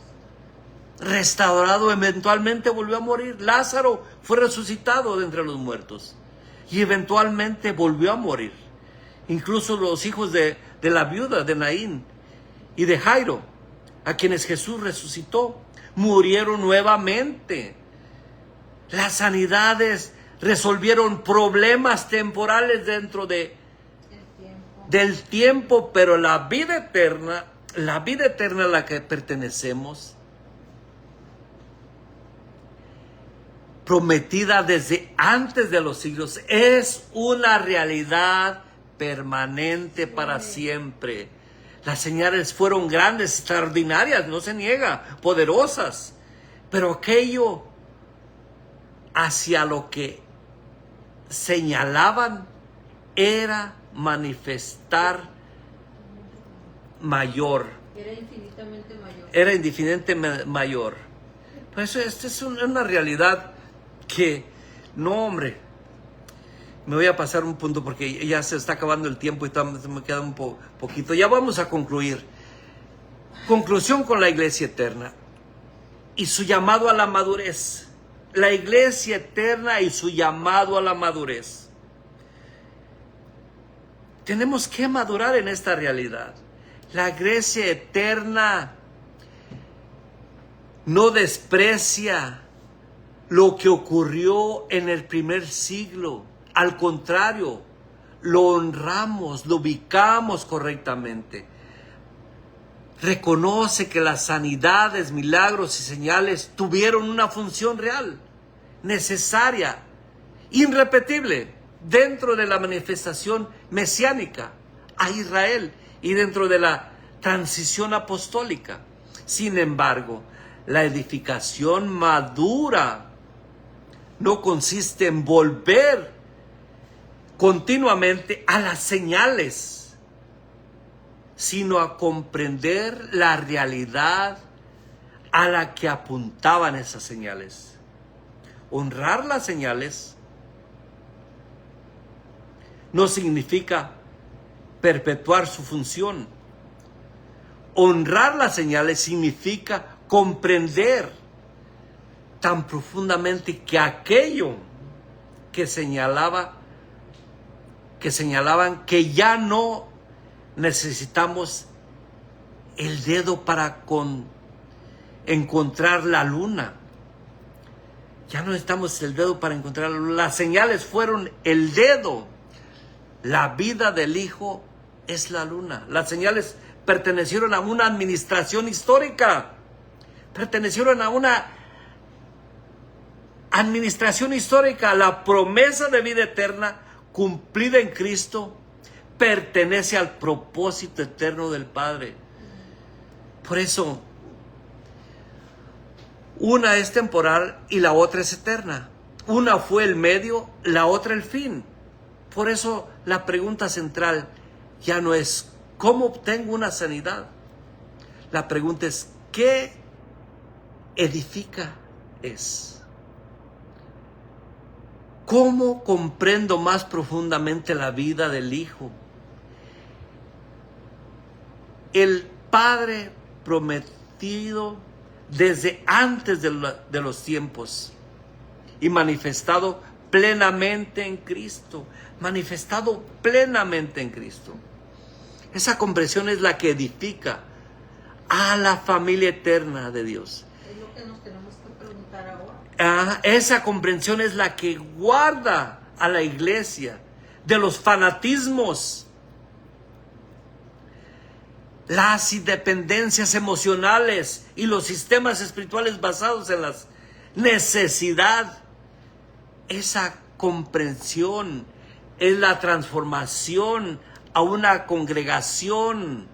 restaurado eventualmente volvió a morir. Lázaro fue resucitado de entre los muertos y eventualmente volvió a morir. Incluso los hijos de la viuda de Naín y de Jairo, a quienes Jesús resucitó, murieron nuevamente. Las sanidades resolvieron problemas temporales dentro del tiempo, pero la vida eterna a la que pertenecemos, prometida desde antes de los siglos, es una realidad permanente para siempre. Las señales fueron grandes, extraordinarias, no se niega, poderosas, pero aquello hacia lo que señalaban era manifestar mayor. Era infinitamente mayor. Era infinitamente mayor. Por eso esta es una realidad que, no hombre, me voy a pasar un punto porque ya se está acabando el tiempo y me queda un poquito. Ya vamos a concluir. Conclusión con la iglesia eterna y su llamado a la madurez. La iglesia eterna y su llamado a la madurez. Tenemos que madurar en esta realidad. La iglesia eterna no desprecia lo que ocurrió en el primer siglo. Al contrario, lo honramos, lo ubicamos correctamente. Reconoce que las sanidades, milagros y señales tuvieron una función real, necesaria, irrepetible, dentro de la manifestación mesiánica a Israel y dentro de la transición apostólica. Sin embargo, la edificación madura no consiste en volver continuamente a las señales, sino a comprender la realidad a la que apuntaban esas señales. Honrar las señales no significa perpetuar su función. Honrar las señales significa comprender tan profundamente que aquello que señalaban que ya no necesitamos el dedo para encontrar la luna. Ya no necesitamos el dedo para encontrar la luna. Las señales fueron el dedo. La vida del Hijo es la luna. Las señales pertenecieron a una administración histórica. Pertenecieron a una administración histórica. La promesa de vida eterna cumplida en Cristo pertenece al propósito eterno del Padre. Por eso, una es temporal y la otra es eterna. Una fue el medio, la otra el fin. Por eso la pregunta central ya no es ¿cómo obtengo una sanidad? La pregunta es ¿qué edifica es? ¿Cómo comprendo más profundamente la vida del Hijo? El Padre prometido desde antes de los tiempos y manifestado plenamente en Cristo. Manifestado plenamente en Cristo. Esa comprensión es la que edifica a la familia eterna de Dios. Es lo que nos tenemos que preguntar ahora. esa comprensión es la que guarda a la iglesia de los fanatismos, las independencias emocionales y los sistemas espirituales basados en la necesidad. Esa comprensión es la transformación a una congregación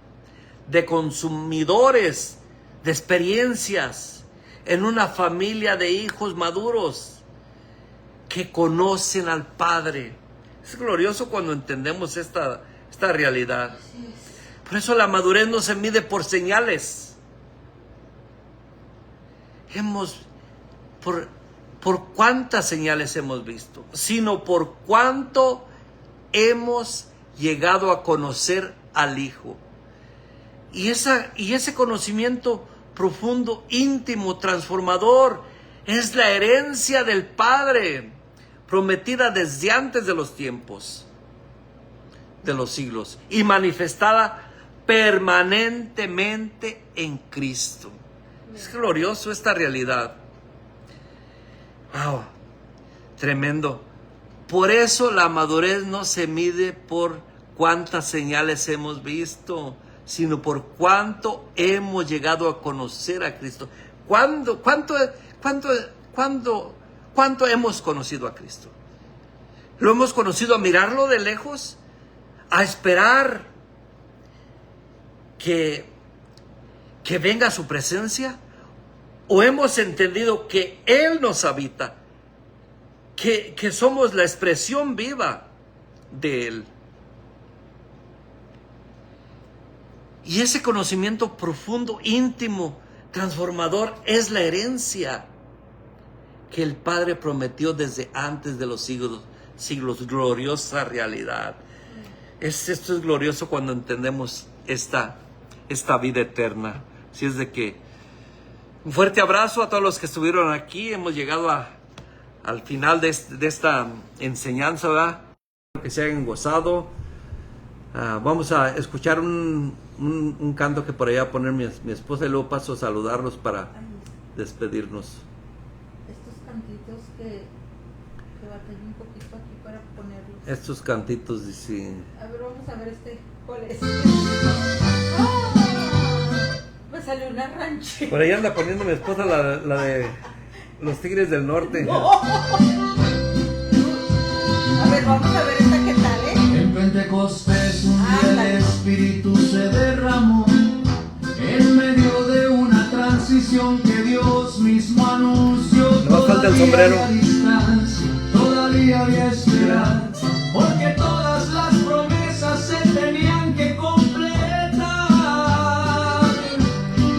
de consumidores de experiencias en una familia de hijos maduros que conocen al Padre. Es glorioso cuando entendemos esta realidad. Por eso la madurez no se mide por señales. Por cuántas señales hemos visto, sino por cuánto hemos llegado a conocer al Hijo. Y ese conocimiento profundo, íntimo, transformador, es la herencia del Padre, prometida desde antes de los tiempos, de los siglos, y manifestada permanentemente en Cristo. Es glorioso esta realidad. Wow, tremendo. Por eso la madurez no se mide por cuántas señales hemos visto, sino por cuánto hemos llegado a conocer a Cristo. ¿Cuánto hemos conocido a Cristo? ¿Lo hemos conocido a mirarlo de lejos? ¿A esperar que venga su presencia? ¿O hemos entendido que Él nos habita? Que somos la expresión viva de Él. Y ese conocimiento profundo, íntimo, transformador, es la herencia que el Padre prometió desde antes de los siglos. Gloriosa realidad. Esto es glorioso cuando entendemos esta vida eterna. Así es de que un fuerte abrazo a todos los que estuvieron aquí. Hemos llegado al final de esta enseñanza, ¿verdad? Que se hayan gozado. Vamos a escuchar un canto que por allá va a poner mi esposa y luego paso a saludarlos para despedirnos. Estos cantitos que batallé un poquito aquí para ponerlos. Estos cantitos, sí. A ver, vamos a ver ¿cuál es? ¡Ah! Me salió una ranchera. Por ahí anda poniendo mi esposa la de los Tigres del Norte. No. A ver, vamos a ver esta qué tal, En Pentecostés un día el Espíritu se derramó en medio de una transición que Dios mismo anunció. No falta el sombrero. A distancia, todavía había esperanza, porque todas las promesas se tenían que completar.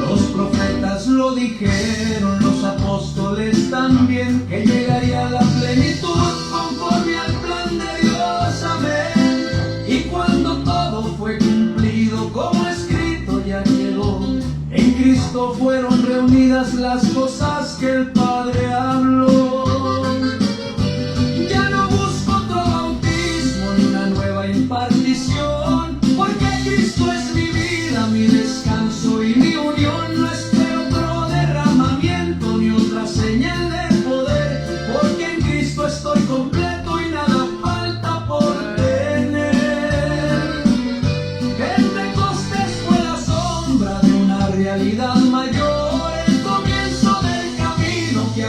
Los profetas lo dijeron, los apóstoles también, que llegaría la plenitud conforme al plan de Dios, amén. Y cuando todo fue cumplido como escrito ya quedó, en Cristo fueron reunidas las cosas que el Padre habló. Ya no busco otro bautismo ni una nueva impartición, porque Cristo es mi vida, mi descanso y mi unión. No espero otro derramamiento ni otra señal de poder, porque en Cristo estoy completo y nada falta por tener. Pentecostés fue la sombra de una realidad mayor, el comienzo del camino que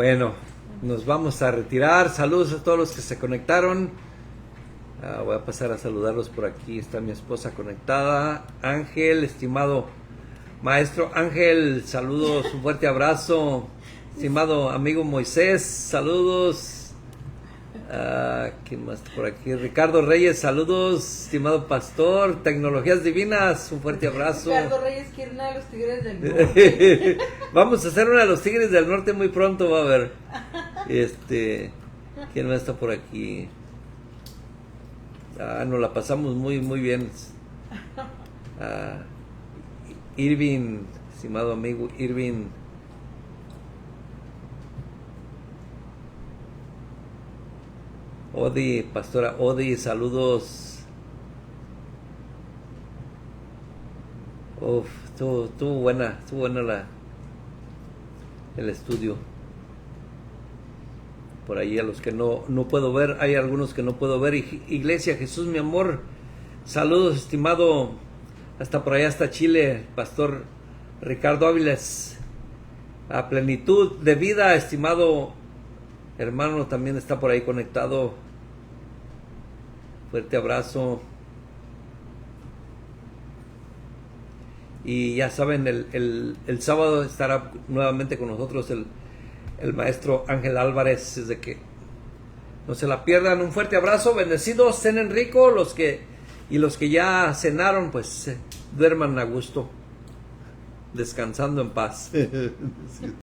Bueno, nos vamos a retirar. Saludos a todos los que se conectaron. Voy a pasar a saludarlos por aquí. Está mi esposa conectada. Ángel, estimado maestro Ángel, saludos, un fuerte abrazo. Estimado amigo Moisés, saludos. ¿Quién más está por aquí? Ricardo Reyes, saludos. Estimado pastor, Tecnologías Divinas, un fuerte abrazo. Ricardo Reyes quiere una de los Tigres del Norte. Vamos a hacer una de los Tigres del Norte muy pronto, va a ver. ¿Quién más está por aquí? Nos la pasamos muy bien. Irving, estimado amigo Irving. Odi, pastora Odi, saludos. Estuvo buena el estudio. Por ahí a los que no puedo ver, hay algunos que no puedo ver. Iglesia Jesús, mi amor, saludos, estimado, hasta por allá, hasta Chile, pastor Ricardo Áviles. A plenitud de vida, estimado hermano, también está por ahí conectado. Fuerte abrazo. Y ya saben, el sábado estará nuevamente con nosotros el maestro Ángel Álvarez, desde que no se la pierdan. Un fuerte abrazo, bendecidos, cenen rico, los que ya cenaron, pues duerman a gusto, descansando en paz.